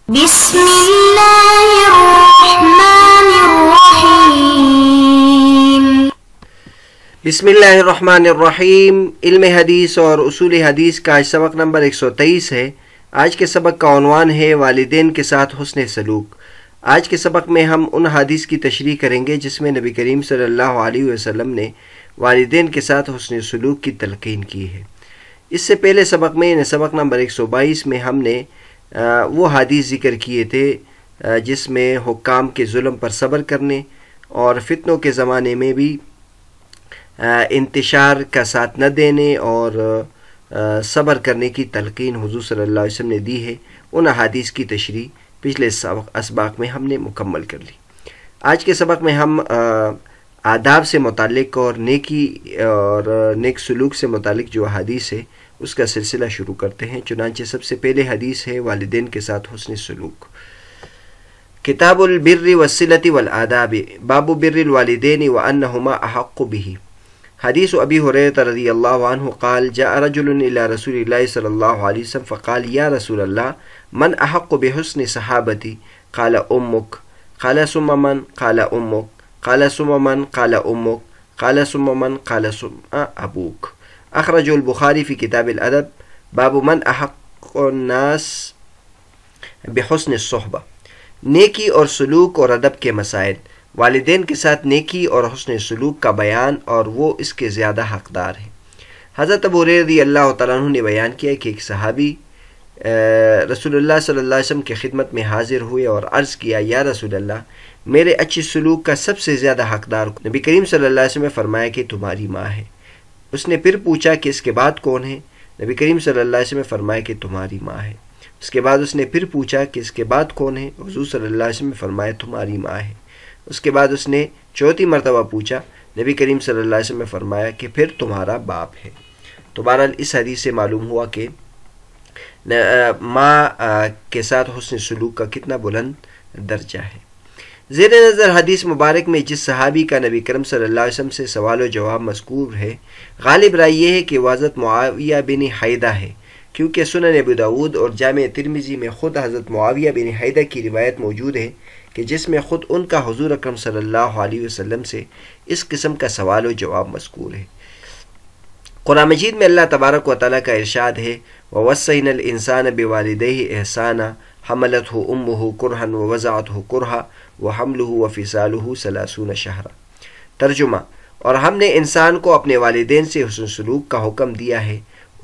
بسم اللہ الرحمن الرحیم۔ بسم اللہ الرحمن الرحیم۔ علم حدیث اور اصول حدیث کا آج سبق نمبر 123 ہے۔ آج کے سبق کا عنوان ہے والدین کے ساتھ حسن سلوک۔ آج کے سبق میں ہم ان حدیث کی تشریح کریں گے جس میں نبی کریم صلی اللہ علیہ وسلم نے والدین کے ساتھ حسن سلوک کی تلقین کی ہے۔ اس سے پہلے سبق میں یعنی سبق نمبر 122 میں ہم نے وہ حدیث ذکر کیے تھے جس میں حکام کے ظلم پر صبر کرنے اور فتنوں کے زمانے میں بھی انتشار کا ساتھ نہ دینے اور صبر کرنے کی تلقین حضور صلی اللہ علیہ وسلم نے دی ہے۔ ان حدیث کی تشریح پچھلے اسباق میں ہم نے مکمل کر لی۔ آج کے سبق میں ہم آداب سے متعلق اور نیکی اور نیک سلوک سے متعلق جو حدیث ہے اس کا سلسلہ شروع کرتے ہیں۔ چنانچہ سب سے پہلے حدیث ہے والدین کے ساتھ حسن سلوک۔ کتاب البر والصلة والآداب باب بر الوالدین وأنہما احق به۔ حدیث ابی ہریرہ رضی اللہ عنہ قال جاء رجل الى رسول اللہ صلی اللہ علیہ وسلم فقال یا رسول اللہ من احق بحسن صحابتی قال امک قال ثم من قال امک قال ثم من قال امک قال ثم من قال ثم ابوک۔ اخرج البخاری فی کتاب الادب باب من احق الناس بحسن الصحبہ۔ نیکی اور سلوک اور ادب کے مسائل، والدین کے ساتھ نیکی اور حسن سلوک کا بیان اور وہ اس کے زیادہ حقدار ہیں۔ حضرت ابو ہریرہ رضی اللہ تعالیٰ عنہ نے بیان کیا کہ ایک صحابی رسول اللہ صلی اللہ علیہ وسلم کی خدمت میں حاضر ہوئے اور عرض کیا یا رسول اللہ میرے اچھے سلوک کا سب سے زیادہ حقدار نبی کریم صلی اللہ علیہ وسلم نے فرمایا کہ تمہاری ماں ہے۔ اس نے پھر پوچھا کہ اس کے بعد کون ہے؟ نبی کریم صلی اللہ علیہ وسلم نے فرمایا کہ تمہاری ماں ہے۔ اس کے بعد اس نے پھر پوچھا کہ اس کے بعد کون ہے؟ حضور صلی اللہ علیہ وسلم نے فرمایا تمہاری ماں ہے۔ اس کے بعد اس نے چوتھی مرتبہ پوچھا، نبی کریم صلی اللہ علیہ وسلم نے فرمایا کہ پھر تمہارا باپ ہے۔ تو بہرحال اس حدیث سے معلوم ہوا کہ ماں کے ساتھ حسن سلوک کا کتنا بلند درجہ ہے۔ زیر نظر حدیث مبارک میں جس صحابی کا نبی کریم صلی اللہ علیہ وسلم سے سوال و جواب مذکور ہے، غالب رائے یہ ہے کہ وہ حضرت معاویہ بن حیدہ ہے، کیونکہ سنن ابو داود اور جامع ترمذی میں خود حضرت معاویہ بن حیدہ کی روایت موجود ہے کہ جس میں خود ان کا حضور اکرم صلی اللہ علیہ وسلم سے اس قسم کا سوال و جواب مذکور ہے۔ قرآن مجید میں اللہ تبارک و تعالیٰ کا ارشاد ہے وَوَصَّيْنَا الْإِنسَانَ بِوَالِدَيْهِ إِحْسَانًا حَمَلَتْهُ أُمُّهُ كُرْهًا وَوَضَعَتْهُ كُرْهًا وَحَمْلُهُ وَفِصَالُهُ 30 شهرًا۔ ترجمہ، اور ہم نے انسان کو اپنے والدین سے حسن سلوک کا حکم دیا ہے۔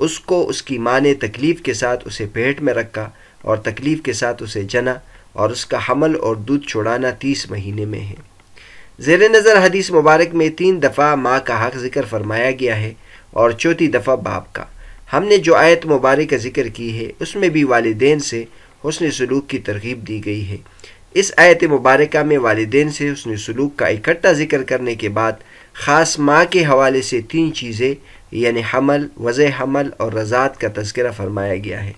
اس کو اس کی ماں نے تکلیف کے ساتھ اسے پیٹ میں رکھا اور تکلیف کے ساتھ اسے جنا، اور اس کا حمل اور دودھ چھڑانا 30 مہینے میں ہے۔ زیر نظر حدیث مبارک میں 3 دفعہ ماں کا حق ذکر فرمایا گیا ہے اور چوتھی دفعہ باپ کا۔ ہم نے جو آیت مبارکہ ذکر کی ہے اس میں بھی والدین سے حسن سلوک کی ترغیب دی گئی ہے۔ اس آیت مبارکہ میں والدین سے حسن سلوک کا اکٹھا ذکر کرنے کے بعد خاص ماں کے حوالے سے 3 چیزیں یعنی حمل، وضع حمل اور رضاعت کا تذکرہ فرمایا گیا ہے۔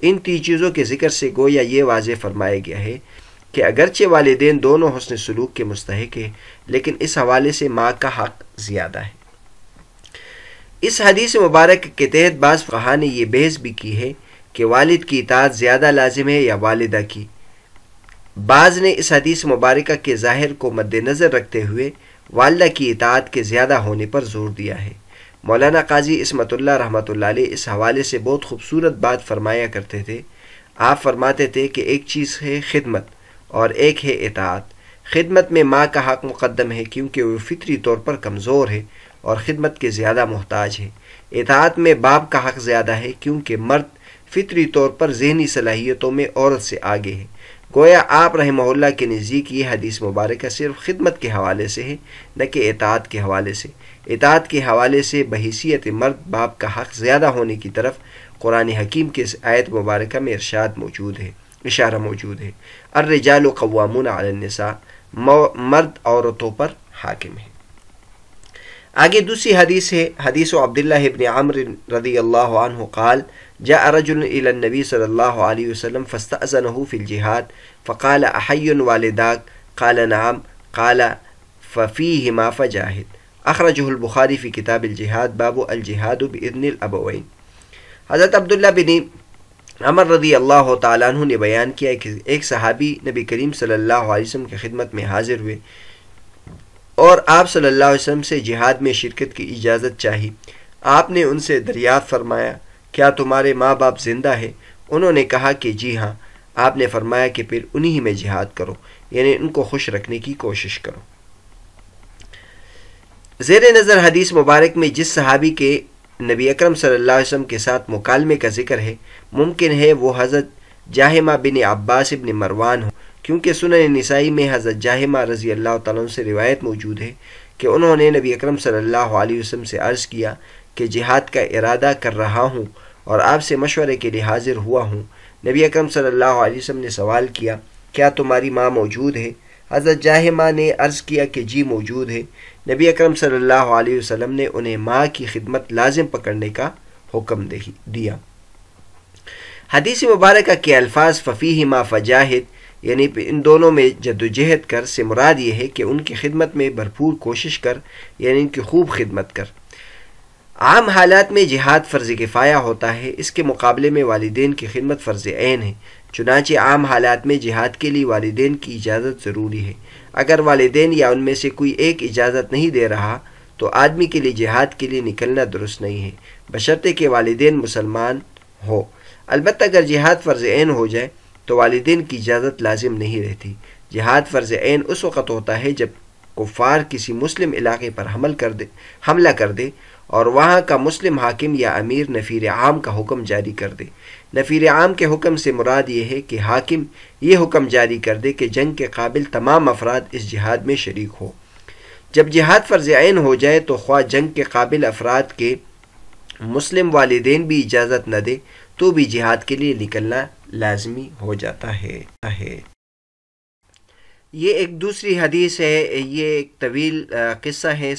ان 3 چیزوں کے ذکر سے گویا یہ واضح فرمایا گیا ہے کہ اگرچہ والدین دونوں حسن سلوک کے مستحق ہیں لیکن اس حوالے سے ماں کا حق زیادہ ہے۔ اس حدیث مبارک کے تحت بعض فقہا نے یہ بحث بھی کی ہے کہ والد کی اطاعت زیادہ لازم ہے یا والدہ کی۔ بعض نے اس حدیث مبارکہ کے ظاہر کو مد نظر رکھتے ہوئے والدہ کی اطاعت کے زیادہ ہونے پر زور دیا ہے۔ مولانا قاضی عصمت اللہ رحمۃ اللہ علیہ اس حوالے سے بہت خوبصورت بات فرمایا کرتے تھے۔ آپ فرماتے تھے کہ ایک چیز ہے خدمت اور ایک ہے اطاعت۔ خدمت میں ماں کا حق مقدم ہے کیونکہ وہ فطری طور پر کمزور ہے اور خدمت کے زیادہ محتاج ہے۔ اطاعت میں باپ کا حق زیادہ ہے کیونکہ مرد فطری طور پر ذہنی صلاحیتوں میں عورت سے آگے ہے۔ گویا آپ رحمہ اللہ کے نزدیک یہ حدیث مبارکہ صرف خدمت کے حوالے سے ہے نہ کہ اطاعت کے حوالے سے۔ اطاعت کے حوالے سے بحیثیت مرد باپ کا حق زیادہ ہونے کی طرف قرآن حکیم کے آیت مبارکہ میں اشارہ موجود ہے۔ الرجال قوامون علی النساء، مرد عورتوں پر حاکم ہے۔ آگے دوسری حدیث ہے حدیث عبداللہ ابن عمرو رضی اللہ عنہ قال جاء رجل الى النبی صلی اللہ علیہ وسلم فاستأذنه في الجهاد فقال احی والداک قال نعم قال ففیہما فجاہد۔ اخرجہ البخاری فی کتاب الجہاد باب الجہاد باذن الابوین۔ حضرت عبداللہ بن عمر رضی اللہ تعالیٰ عنہ نے بیان کیا کہ ایک صحابی نبی کریم صلی اللہ علیہ وسلم کی خدمت میں حاضر ہوئے اور آپ صلی اللہ علیہ وسلم سے جہاد میں شرکت کی اجازت چاہی۔ آپ نے ان سے دریافت فرمایا کیا تمہارے ماں باپ زندہ ہیں؟ انہوں نے کہا کہ جی ہاں۔ آپ نے فرمایا کہ پھر انہی میں جہاد کرو، یعنی ان کو خوش رکھنے کی کوشش کرو۔ زیر نظر حدیث مبارک میں جس صحابی کے نبی اکرم صلی اللہ علیہ وسلم کے ساتھ مکالمے کا ذکر ہے، ممکن ہے وہ حضرت جاہمہ بن عباس بن مروان ہو، کیونکہ سنن نسائی میں حضرت جاہمہ رضی اللہ تعالیٰ عنہ سے روایت موجود ہے کہ انہوں نے نبی اکرم صلی اللہ علیہ وسلم سے عرض کیا کہ جہاد کا ارادہ کر رہا ہوں اور آپ سے مشورے کے لیے حاضر ہوا ہوں۔ نبی اکرم صلی اللہ علیہ وسلم نے سوال کیا کیا تمہاری ماں موجود ہے؟ حضرت جاہمہ نے عرض کیا کہ جی موجود ہے۔ نبی اکرم صلی اللہ علیہ وسلم نے انہیں ماں کی خدمت لازم پکڑنے کا حکم دیا۔ حدیث مبارکہ کے الفاظ ففیہما فجاہد، یعنی ان دونوں میں جدوجہد کر سے مراد یہ ہے کہ ان کی خدمت میں بھرپور کوشش کر، یعنی ان کی خوب خدمت کر۔ عام حالات میں جہاد فرض کفایہ ہوتا ہے، اس کے مقابلے میں والدین کی خدمت فرض عین ہے۔ چنانچہ عام حالات میں جہاد کے لیے والدین کی اجازت ضروری ہے۔ اگر والدین یا ان میں سے کوئی ایک اجازت نہیں دے رہا تو آدمی کے لیے جہاد کے لیے نکلنا درست نہیں ہے، بشرطے کہ والدین مسلمان ہو۔ البتہ اگر جہاد فرض عین ہو جائے تو والدین کی اجازت لازم نہیں رہتی۔ جہاد فرض عین اس وقت ہوتا ہے جب کفار کسی مسلم علاقے پر حملہ کر دے اور وہاں کا مسلم حاکم یا امیر نفیر عام کا حکم جاری کر دے۔ نفیر عام کے حکم سے مراد یہ ہے کہ حاکم یہ حکم جاری کر دے کہ جنگ کے قابل تمام افراد اس جہاد میں شریک ہو۔ جب جہاد فرض عین ہو جائے تو خواہ جنگ کے قابل افراد کے مسلم والدین بھی اجازت نہ دے تو بھی جہاد کے لیے نکلنا لازمی ہو جاتا ہے۔ یہ ایک دوسری حدیث ہے، یہ ایک طویل قصہ ہے،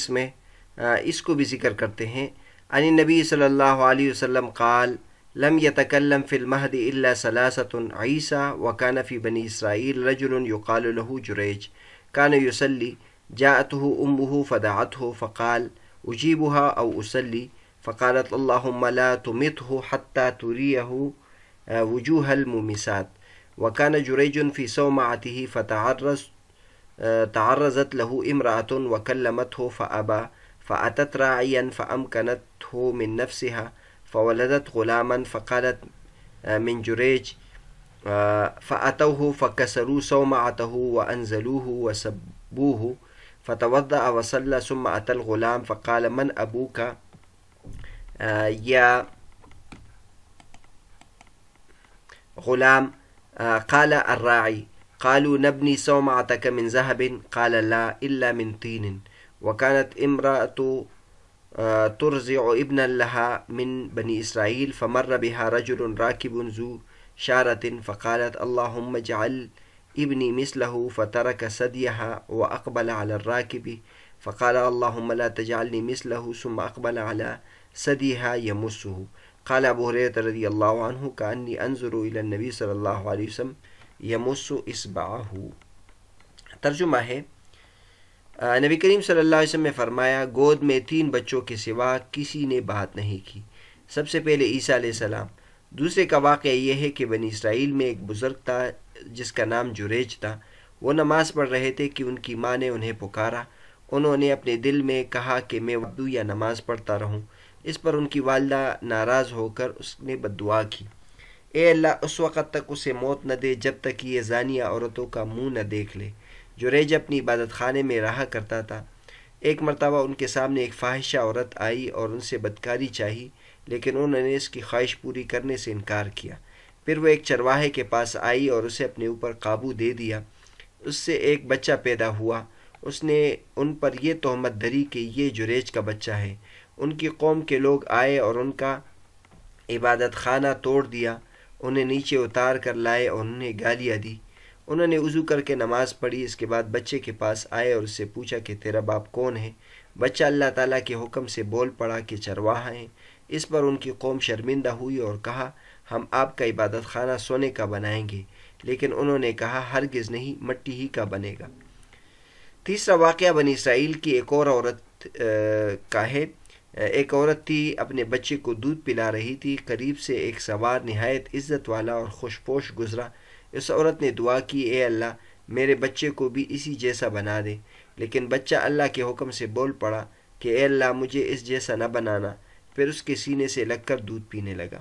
اس کو بھی ذکر کرتے ہیں۔ عن النبی صلی اللہ علیہ وسلم قال لم يتكلم في المهد إلا ثلاثة عيسى وكان في بني إسرائيل رجل يقال له جريج كان يصلي جاءته أمه فدعته فقال أجيبها أو أصلي فقالت اللهم لا تمته حتى تريه وجوه المومسات وكان جريج في صومعته فتعرضت له امرأة وكلمته فأبى فأتت راعيا فأمكنته من نفسها فولدت غلاما فقالت من جريج فأتوه فكسروا صومعته وأنزلوه وسبوه فتوضأ وصلى ثم أتى الغلام فقال من أبوك يا غلام؟ قال الراعي. قالوا نبني صومعتك من ذهب؟ قال لا إلا من طين. وكانت امرأة ترضع ابنا لها من بني إسرائيل فمر بها رجل راكب ذو شارة فقالت اللهم اجعل ابني مثله فترك ثديها وأقبل على الراكب فقال اللهم لا تجعلني مثله ثم أقبل على ثديها يمسه. قال ابو هريرة رضی اللہ عنہ كأني انظر إلى النبي صلی اللہ علیہ وسلم يمس اصبعه. ترجمہ ہے نبی کریم صلی اللہ علیہ وسلم نے فرمایا گود میں 3 بچوں کے سوا کسی نے بات نہیں کی، سب سے پہلے عیسیٰ علیہ السلام۔ دوسرے کا واقعہ یہ ہے کہ بنی اسرائیل میں ایک بزرگ تھا جس کا نام جریج تھا۔ وہ نماز پڑھ رہے تھے کہ ان کی ماں نے انہیں پکارا۔ انہوں نے اپنے دل میں کہا کہ میں وضو یا نماز پڑھتا رہوں۔ اس پر ان کی والدہ ناراض ہو کر اس نے بددعا کی، اے اللہ اس وقت تک اسے موت نہ دے جب تک یہ زانیہ عورتوں کا منہ نہ دیکھ لے۔ جریج اپنی عبادت خانے میں رہا کرتا تھا۔ ایک مرتبہ ان کے سامنے ایک فاحشہ عورت آئی اور ان سے بدکاری چاہی، لیکن انہوں نے اس کی خواہش پوری کرنے سے انکار کیا۔ پھر وہ ایک چرواہے کے پاس آئی اور اسے اپنے اوپر قابو دے دیا۔ اس سے ایک بچہ پیدا ہوا۔ اس نے ان پر یہ تہمت دھری کہ یہ جریج کا بچہ ہے۔ ان کی قوم کے لوگ آئے اور ان کا عبادت خانہ توڑ دیا، انہیں نیچے اتار کر لائے اور انہیں گالیاں دی۔ انہوں نے وضو کر کے نماز پڑھی، اس کے بعد بچے کے پاس آئے اور اس سے پوچھا کہ تیرا باپ کون ہے؟ بچہ اللہ تعالیٰ کے حکم سے بول پڑا کہ چرواہا ہیں۔ اس پر ان کی قوم شرمندہ ہوئی اور کہا ہم آپ کا عبادت خانہ سونے کا بنائیں گے، لیکن انہوں نے کہا ہرگز نہیں، مٹی ہی کا بنے گا۔ تیسرا واقعہ بنی اسرائیل کی ایک اور عورت کا ہے ایک عورت تھی، اپنے بچے کو دودھ پلا رہی تھی، قریب سے ایک سوار نہایت عزت والا اور خوش پوش گزرا۔ اس عورت نے دعا کی، اے اللہ میرے بچے کو بھی اسی جیسا بنا دے، لیکن بچہ اللہ کے حکم سے بول پڑا کہ اے اللہ مجھے اس جیسا نہ بنانا، پھر اس کے سینے سے لگ کر دودھ پینے لگا۔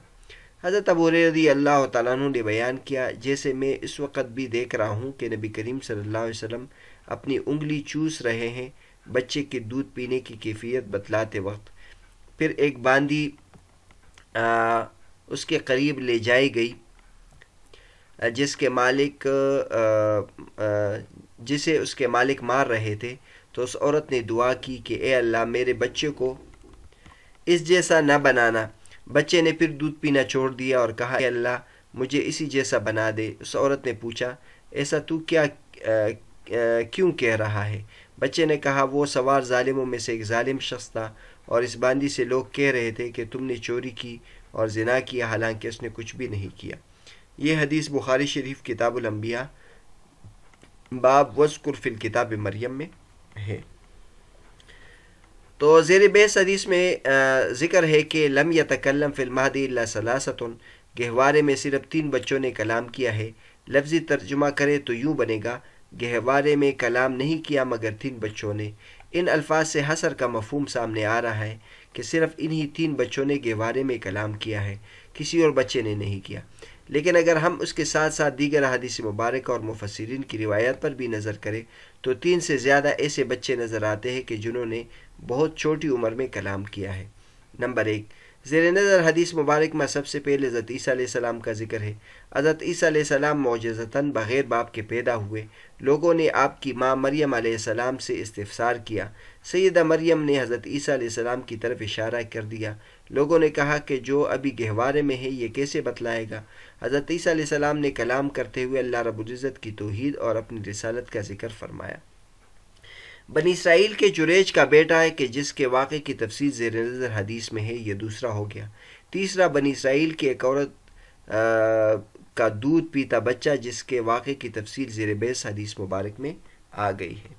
حضرت ابو ہریرہ رضی اللہ تعالیٰ عنہ نے بیان کیا، جیسے میں اس وقت بھی دیکھ رہا ہوں کہ نبی کریم صلی اللہ علیہ وسلم اپنی انگلی چوس رہے ہیں بچے کے دودھ پینے کی کیفیت بتلاتے وقت۔ پھر ایک باندی اس کے قریب لے جائی گئی جس کے مالک جسے اس کے مالک مار رہے تھے، تو اس عورت نے دعا کی کہ اے اللہ میرے بچے کو اس جیسا نہ بنانا۔ بچے نے پھر دودھ پینا چھوڑ دیا اور کہا اے اللہ مجھے اسی جیسا بنا دے۔ اس عورت نے پوچھا ایسا تو کیوں کہہ رہا ہے؟ بچے نے کہا وہ سوار ظالموں میں سے ایک ظالم شخص تھا، اور اس باندی سے لوگ کہہ رہے تھے کہ تم نے چوری کی اور زنا کیا، حالانکہ اس نے کچھ بھی نہیں کیا۔ یہ حدیث بخاری شریف کتاب الانبیاء باب وذکر فی الکتاب مریم میں ہے۔ تو زیر بحث حدیث میں ذکر ہے کہ لم یتکلم فی المہدی الا ثلاثۃ، گہوارے میں صرف 3 بچوں نے کلام کیا ہے۔ لفظی ترجمہ کرے تو یوں بنے گا، گہوارے میں کلام نہیں کیا مگر 3 بچوں نے۔ ان الفاظ سے حصر کا مفہوم سامنے آ رہا ہے کہ صرف انہی 3 بچوں نے گہوارے میں کلام کیا ہے، کسی اور بچے نے نہیں کیا۔ لیکن اگر ہم اس کے ساتھ ساتھ دیگر احادیث مبارکہ اور مفسرین کی روایات پر بھی نظر کریں تو 3 سے زیادہ ایسے بچے نظر آتے ہیں کہ جنہوں نے بہت چھوٹی عمر میں کلام کیا ہے۔ نمبر 1، زیر نظر حدیث مبارک میں سب سے پہلے حضرت عیسیٰ علیہ السلام کا ذکر ہے۔ حضرت عیسیٰ علیہ السلام معجزتاً بغیر باپ کے پیدا ہوئے۔ لوگوں نے آپ کی ماں مریم علیہ السلام سے استفسار کیا۔ سیدہ مریم نے حضرت عیسیٰ علیہ السلام کی طرف اشارہ کر دیا۔ لوگوں نے کہا کہ جو ابھی گہوارے میں ہے یہ کیسے بتلائے گا؟ حضرت عیسیٰ علیہ السلام نے کلام کرتے ہوئے اللہ رب العزت کی توحید اور اپنی رسالت کا ذکر فرمایا۔ بنی اسرائیل کے جریج کا بیٹا ہے کہ جس کے واقعے کی تفصیل زیر نظر حدیث میں ہے، یہ دوسرا ہو گیا۔ تیسرا، بنی اسرائیل کی ایک عورت کا دودھ پیتا بچہ جس کے واقعے کی تفصیل زیر بحث حدیث مبارک میں آ گئی ہے۔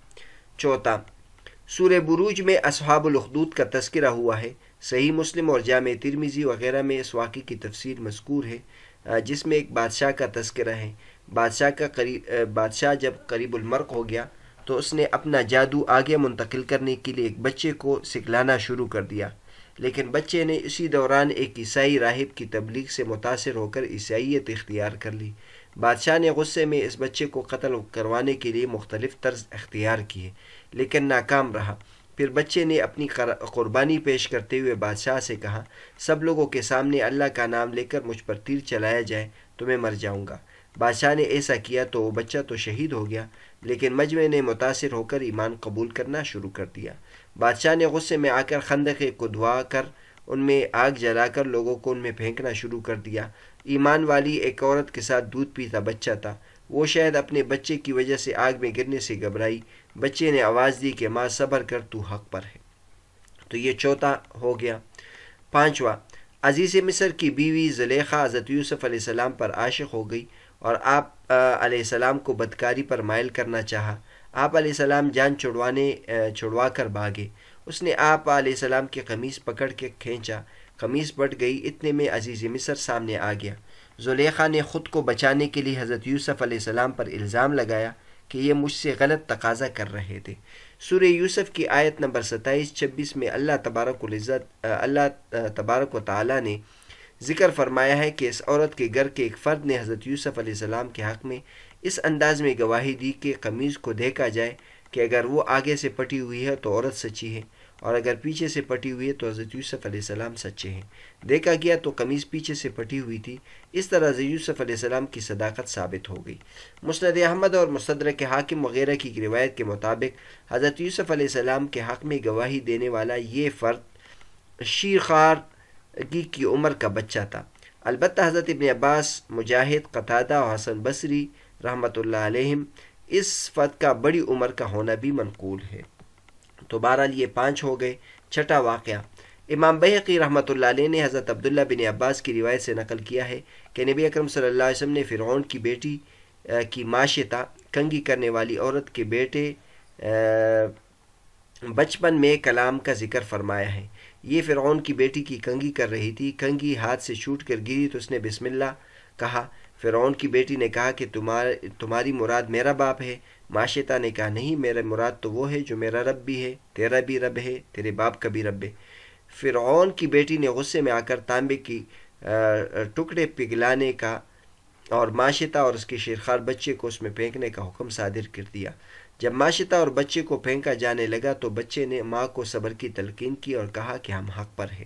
چوتھا، سورہ بروج میں اصحاب الاخدود کا تذکرہ ہوا ہے۔ صحیح مسلم اور جامع ترمذی وغیرہ میں اس واقعے کی تفصیل مذکور ہے، جس میں ایک بادشاہ کا تذکرہ ہے۔ بادشاہ جب قریب المرگ ہو گیا تو اس نے اپنا جادو آگے منتقل کرنے کے لیے ایک بچے کو سکھلانا شروع کر دیا، لیکن بچے نے اسی دوران ایک عیسائی راہب کی تبلیغ سے متاثر ہو کر عیسائیت اختیار کر لی۔ بادشاہ نے غصے میں اس بچے کو قتل کروانے کے لیے مختلف طرز اختیار کیے، لیکن ناکام رہا۔ پھر بچے نے اپنی قربانی پیش کرتے ہوئے بادشاہ سے کہا، سب لوگوں کے سامنے اللہ کا نام لے کر مجھ پر تیر چلایا جائے تو میں مر جاؤں گا۔ بادشاہ نے ایسا کیا تو وہ بچہ تو شہید ہو گیا، لیکن مجمع نے متاثر ہو کر ایمان قبول کرنا شروع کر دیا۔ بادشاہ نے غصے میں آ کر خندقیں کھدوا کر ان میں آگ جلا کر لوگوں کو ان میں پھینکنا شروع کر دیا۔ ایمان والی ایک عورت کے ساتھ دودھ پیتا بچہ تھا، وہ شاید اپنے بچے کی وجہ سے آگ میں گرنے سے گھبرائی۔ بچے نے آواز دی کہ ماں صبر کر، تو حق پر ہے۔ تو یہ چوتھا ہو گیا۔ پانچواں، عزیز مصر کی بیوی زلیخا حضرت یوسف علیہ السلام پر عاشق ہو گئی اور آپ علیہ السلام کو بدکاری پر مائل کرنا چاہا۔ آپ علیہ السلام جان چھڑوا کر بھاگے۔ اس نے آپ علیہ السلام کی قمیص پکڑ کے کھینچا، قمیص پھٹ گئی۔ اتنے میں عزیز مصر سامنے آ گیا۔ زلیخا نے خود کو بچانے کے لیے حضرت یوسف علیہ السلام پر الزام لگایا کہ یہ مجھ سے غلط تقاضا کر رہے تھے۔ سورہ یوسف کی آیت نمبر 27-26 میں اللہ تبارک و تعالی نے ذکر فرمایا ہے کہ اس عورت کے گھر کے ایک فرد نے حضرت یوسف علیہ السلام کے حق میں اس انداز میں گواہی دی کہ قمیض کو دیکھا جائے کہ اگر وہ آگے سے پٹی ہوئی ہے تو عورت سچی ہے، اور اگر پیچھے سے پٹی ہوئی ہے تو حضرت یوسف علیہ السلام سچے ہیں۔ دیکھا گیا تو قمیض پیچھے سے پٹی ہوئی تھی۔ اس طرح حضرت یوسف علیہ السلام کی صداقت ثابت ہو گئی۔ مسند احمد اور مستدرک حاکم وغیرہ کی روایت کے مطابق حضرت یوسف علیہ السلام کے حق میں گواہی دینے والا یہ فرد شیرخوارگی کی عمر کا بچہ تھا۔ البتہ حضرت ابن عباس، مجاہد، قتادہ اور حسن بصری رحمۃ اللہ علیہم اس فرد کا بڑی عمر کا ہونا بھی منقول ہے۔ تو بہرحال یہ 5 ہو گئے۔ چھٹا واقعہ، امام بہقی رحمۃ اللہ علیہ نے حضرت عبداللہ بن عباس کی روایت سے نقل کیا ہے کہ نبی اکرم صلی اللہ علیہ وسلم نے فرعون کی بیٹی کی ماشطہ، کنگھی کرنے والی عورت کے بیٹے بچپن میں کلام کا ذکر فرمایا ہے۔ یہ فرعون کی بیٹی کی کنگھی کر رہی تھی، کنگھی ہاتھ سے چھوٹ کر گری تو اس نے بسم اللہ کہا۔ فرعون کی بیٹی نے کہا کہ تمہاری مراد میرا باپ ہے؟ معاشطہ نے کہا نہیں، میرا مراد تو وہ ہے جو میرا رب بھی ہے، تیرا بھی رب ہے، تیرے باپ کا بھی رب ہے۔ فرعون کی بیٹی نے غصے میں آ کر تانبے کی ٹکڑے پگھلانے کا اور معاشطہ اور اس کے شیرخوار بچے کو اس میں پھینکنے کا حکم صادر کر دیا۔ جب معاشطہ اور بچے کو پھینکا جانے لگا تو بچے نے ماں کو صبر کی تلقین کی اور کہا کہ ہم حق پر ہیں۔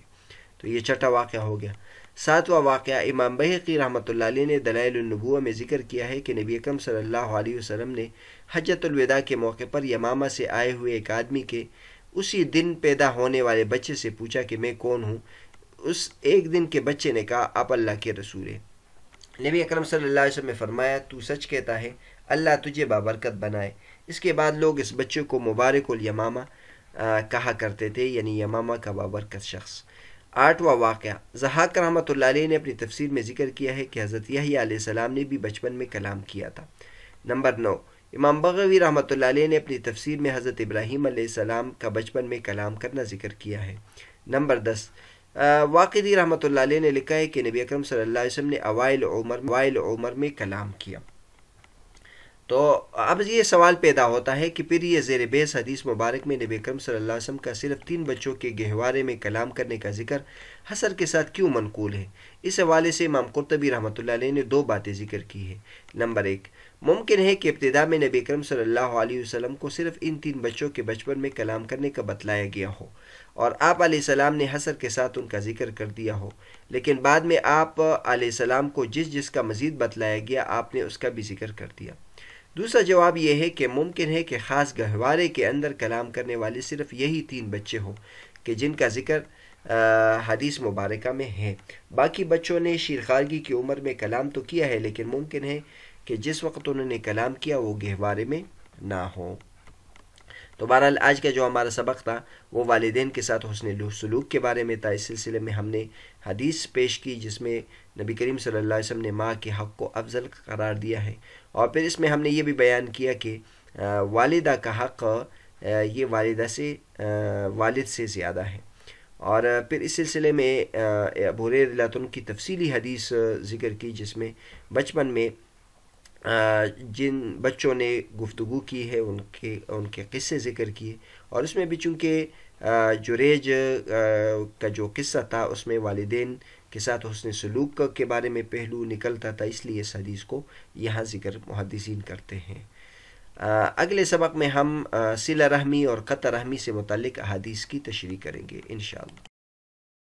تو یہ چھٹا واقعہ ہو گیا۔ ساتواں واقعہ امام بہقی رحمۃ اللہ علیہ نے دلائل النبوہ میں ذکر کیا ہے کہ نبی اکرم صلی اللہ علیہ وسلم نے حجۃ الوداع کے موقع پر یمامہ سے آئے ہوئے ایک آدمی کے اسی دن پیدا ہونے والے بچے سے پوچھا کہ میں کون ہوں؟ اس ایک دن کے بچے نے کہا آپ اللہ کے رسول ہیں۔ نبی اکرم صلی اللہ علیہ وسلم نے فرمایا تو سچ کہتا ہے، اللہ تجھے بابرکت بنائے۔ اس کے بعد لوگ اس بچے کو مبارک الیمامہ کہا کرتے تھے، یعنی یمامہ کا بابرکت شخص۔ آٹھواں واقعہ ضحاک رحمۃ اللہ علیہ نے اپنی تفسیر میں ذکر کیا ہے کہ حضرت یحییٰ علیہ السلام نے بھی بچپن میں کلام کیا تھا۔ نمبر 9، امام بغوی رحمۃ اللہ علیہ نے اپنی تفسیر میں حضرت ابراہیم علیہ السلام کا بچپن میں کلام کرنا ذکر کیا ہے۔ نمبر 10، واقدی رحمۃ اللہ علیہ نے لکھا ہے کہ نبی اکرم صلی اللہ علیہ وسلم نے اوائل عمر میں کلام کیا۔ تو اب یہ سوال پیدا ہوتا ہے کہ پھر یہ زیر بحث حدیث مبارک میں نبی اکرم صلی اللہ علیہ وسلم کا صرف 3 بچوں کے گہوارے میں کلام کرنے کا ذکر حصر کے ساتھ کیوں منقول ہے؟ اس حوالے سے امام قرطبی رحمۃ اللہ علیہ نے 2 باتیں ذکر کی ہیں۔ نمبر 1، ممکن ہے کہ ابتدا میں نبی اکرم صلی اللہ علیہ وسلم کو صرف ان 3 بچوں کے بچپن میں کلام کرنے کا بتلایا گیا ہو اور آپ علیہ السلام نے حصر کے ساتھ ان کا ذکر کر دیا ہو، لیکن بعد میں آپ علیہ السلام کو جس کا مزید بتلایا گیا آپ نے اس کا بھی ذکر کر دیا۔ دوسرا جواب یہ ہے کہ ممکن ہے کہ خاص گہوارے کے اندر کلام کرنے والے صرف یہی 3 بچے ہوں کہ جن کا ذکر حدیث مبارکہ میں ہے۔ باقی بچوں نے شیرخوارگی کی عمر میں کلام تو کیا ہے، لیکن ممکن ہے کہ جس وقت انہوں نے کلام کیا وہ گہوارے میں نہ ہو۔ تو بہرحال آج کا جو ہمارا سبق تھا وہ والدین کے ساتھ حسن سلوک کے بارے میں تھا۔ اس سلسلے میں ہم نے حدیث پیش کی جس میں نبی کریم صلی اللہ علیہ وسلم نے ماں کے حق کو افضل قرار دیا ہے، اور پھر اس میں ہم نے یہ بھی بیان کیا کہ والدہ کا حق یہ والدہ سے والد سے زیادہ ہے۔ اور پھر اس سلسلے میں ابو ہریرہ رضی اللہ عنہ کی تفصیلی حدیث ذکر کی جس میں بچپن میں جن بچوں نے گفتگو کی ہے ان کے قصے ذکر کیے، اور اس میں بھی چونکہ جریج کا جو قصہ تھا اس میں والدین کے ساتھ حسن سلوک کے بارے میں پہلو نکلتا تھا، اس لیے اس حدیث کو یہاں ذکر محدثین کرتے ہیں۔ اگلے سبق میں ہم صلہ رحمی اور قطع رحمی سے متعلق احادیث کی تشریح کریں گے انشاءاللہ۔